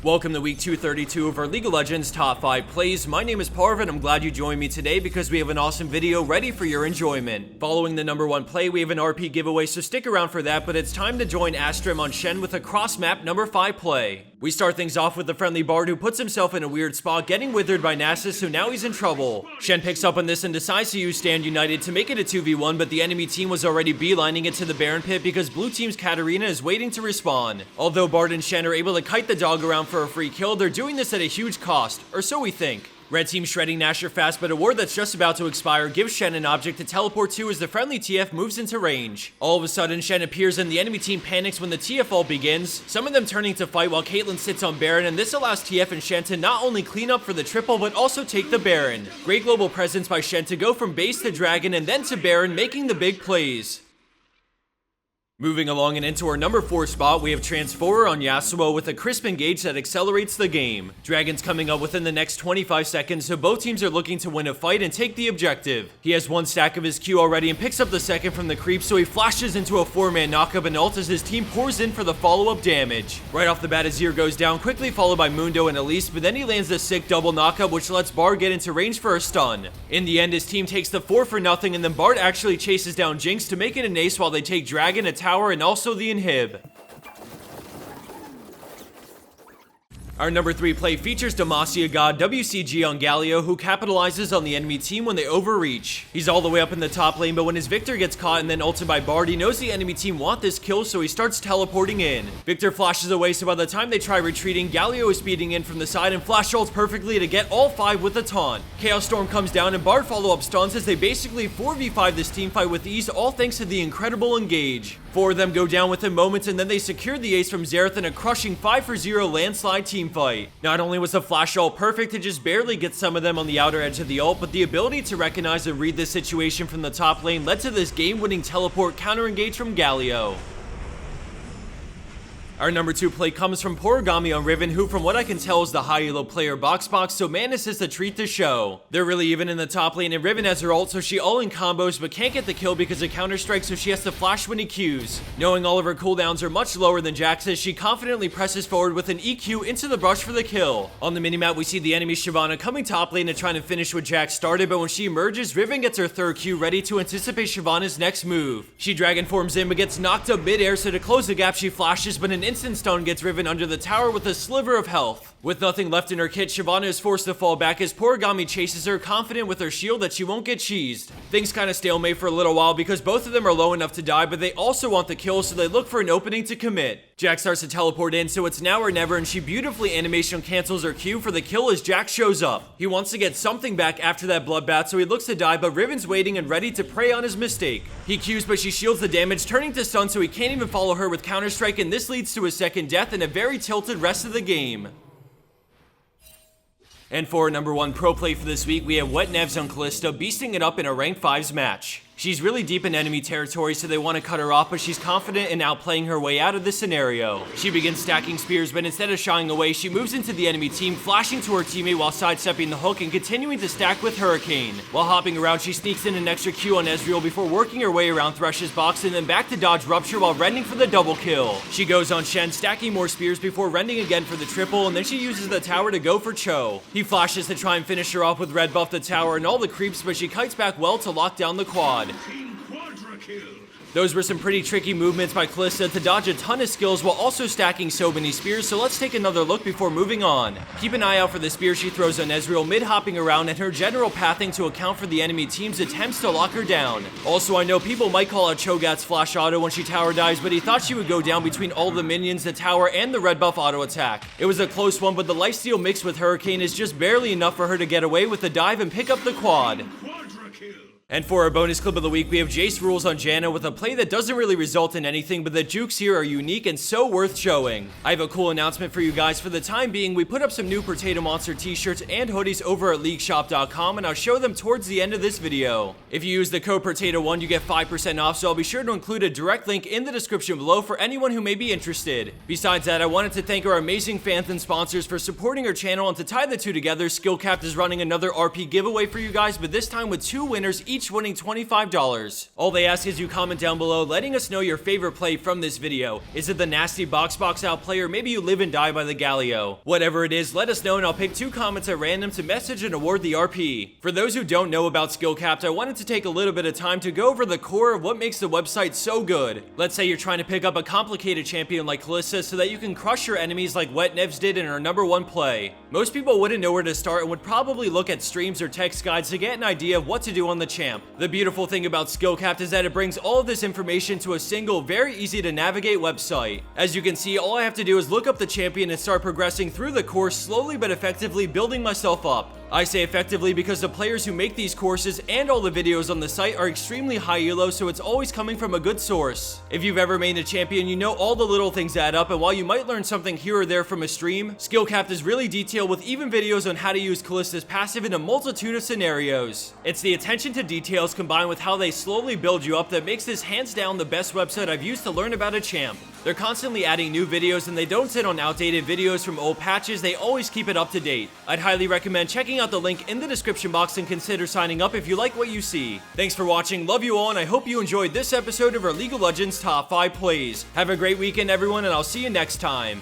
Welcome to week 232 of our League of Legends top 5 plays. My name is Parv and I'm glad you joined me today because we have an awesome video ready for your enjoyment. Following the number 1 play, we have an RP giveaway, so stick around for that, but it's time to join Astrem on Shen with a cross-map number 5 play. We start things off with the friendly Bard who puts himself in a weird spot, getting withered by Nasus, so now he's in trouble. Shen picks up on this and decides to use Stand United to make it a 2v1, but the enemy team was already beelining it to the Baron pit because blue team's Katarina is waiting to respawn. Although Bard and Shen are able to kite the dog around for a free kill, they're doing this at a huge cost, or so we think. Red team shredding Nashor fast, but a ward that's just about to expire gives Shen an object to teleport to as the friendly TF moves into range. All of a sudden, Shen appears and the enemy team panics when the TF ult begins, some of them turning to fight while Caitlyn sits on Baron, and this allows TF and Shen to not only clean up for the triple, but also take the Baron. Great global presence by Shen to go from base to Dragon and then to Baron, making the big plays. Moving along and into our number 4 spot, we have Transforer on Yasuo with a crisp engage that accelerates the game. Dragon's coming up within the next 25 seconds, so both teams are looking to win a fight and take the objective. He has 1 stack of his Q already and picks up the second from the creep, so he flashes into a 4-man knockup and ult as his team pours in for the follow-up damage. Right off the bat, Azir goes down, quickly followed by Mundo and Elise, but then he lands the sick double knockup, which lets Bard get into range for a stun. In the end, his team takes the 4 for nothing, and then Bard actually chases down Jinx to make it an ace while they take Dragon, a tower, and also the inhib. Our number 3 play features Demacia God WCG on Galio, who capitalizes on the enemy team when they overreach. He's all the way up in the top lane, but when his Victor gets caught and then ulted by Bard, he knows the enemy team want this kill, so he starts teleporting in. Victor flashes away, so by the time they try retreating, Galio is speeding in from the side and flash ults perfectly to get all 5 with a taunt. Chaos Storm comes down and Bard follow-up stuns as they basically 4v5 this teamfight with ease, all thanks to the incredible engage. 4 of them go down within moments, and then they secure the ace from Xerath in a crushing 5-0 landslide teamfight. Not only was the flash ult perfect to just barely get some of them on the outer edge of the ult, but the ability to recognize and read this situation from the top lane led to this game-winning teleport counter-engage from Galio. Our number 2 play comes from Porogami on Riven, who from what I can tell is the high elo player box, so Manus is the treat to show. They're really even in the top lane, and Riven has her ult, so she all in combos but can't get the kill because of counter strike, so she has to flash when he Qs. Knowing all of her cooldowns are much lower than Jax's, she confidently presses forward with an EQ into the brush for the kill. On the minimap, we see the enemy Shyvana coming top lane and trying to finish what Jax started, but when she emerges, Riven gets her 3rd Q ready to anticipate Shyvana's next move. She dragon forms in but gets knocked up mid-air, so to close the gap she flashes, but an instant stun gets Riven under the tower with a sliver of health. With nothing left in her kit, Shyvana is forced to fall back as Porogami chases her, confident with her shield that she won't get cheesed. Things kinda stalemate for a little while because both of them are low enough to die, but they also want the kill, so they look for an opening to commit. Jax starts to teleport in, so it's now or never, and she beautifully animation cancels her Q for the kill as Jax shows up. He wants to get something back after that bloodbath, so he looks to die, but Riven's waiting and ready to prey on his mistake. He Qs, but she shields the damage, turning to stun, so he can't even follow her with Counter-Strike, and this leads to his 2nd death and a very tilted rest of the game. And for our number 1 pro play for this week, we have WesNeff on Kalista beasting it up in a rank 5s match. She's really deep in enemy territory, so they want to cut her off, but she's confident in outplaying her way out of this scenario. She begins stacking spears, but instead of shying away, she moves into the enemy team, flashing to her teammate while sidestepping the hook and continuing to stack with Hurricane. While hopping around, she sneaks in an extra Q on Ezreal before working her way around Thresh's box and then back to dodge Rupture while rending for the double kill. She goes on Shen, stacking more spears before rending again for the triple, and then she uses the tower to go for Cho. He flashes to try and finish her off with red buff the tower and all the creeps, but she kites back well to lock down the quad. Those were some pretty tricky movements by Kalista to dodge a ton of skills while also stacking so many spears, so let's take another look before moving on. Keep an eye out for the spear she throws on Ezreal mid-hopping around and her general pathing to account for the enemy team's attempts to lock her down. Also, I know people might call out Cho'Gath's flash auto when she tower dives, but he thought she would go down between all the minions, the tower, and the red buff auto attack. It was a close one, but the lifesteal mixed with Hurricane is just barely enough for her to get away with the dive and pick up the quad. And for our bonus clip of the week, we have Jaycerulz on Janna with a play that doesn't really result in anything, but the jukes here are unique and so worth showing. I have a cool announcement for you guys. For the time being, we put up some new Protatomonster t-shirts and hoodies over at leagueshop.com, and I'll show them towards the end of this video. If you use the code Protato1, you get 5% off, so I'll be sure to include a direct link in the description below for anyone who may be interested. Besides that, I wanted to thank our amazing fans and sponsors for supporting our channel, and to tie the two together, Skillcapped is running another RP giveaway for you guys, but this time with 2 winners each each winning $25. All they ask is you comment down below letting us know your favorite play from this video. Is it the nasty box out play, or maybe you live and die by the Galio? Whatever it is, let us know and I'll pick 2 comments at random to message and award the RP. For those who don't know about skill caps, I wanted to take a little bit of time to go over the core of what makes the website so good. Let's say you're trying to pick up a complicated champion like Kalista so that you can crush your enemies like WesNeff did in her #1 play. Most people wouldn't know where to start and would probably look at streams or text guides to get an idea of what to do on the champ. The beautiful thing about skill caps is that it brings all of this information to a single, very easy to navigate website. As you can see, all I have to do is look up the champion and start progressing through the course, slowly but effectively building myself up. I say effectively because the players who make these courses and all the videos on the site are extremely high elo, so it's always coming from a good source. If you've ever made a champion, you know all the little things add up, and while you might learn something here or there from a stream, Skillcapped is really detailed with even videos on how to use Kalista's passive in a multitude of scenarios. It's the attention to details combined with how they slowly build you up that makes this hands down the best website I've used to learn about a champ. They're constantly adding new videos and they don't sit on outdated videos from old patches, they always keep it up to date. I'd highly recommend checking out the link in the description box and consider signing up if you like what you see. Thanks for watching, love you all, and I hope you enjoyed this episode of our League of Legends Top 5 Plays. Have a great weekend everyone, and I'll see you next time.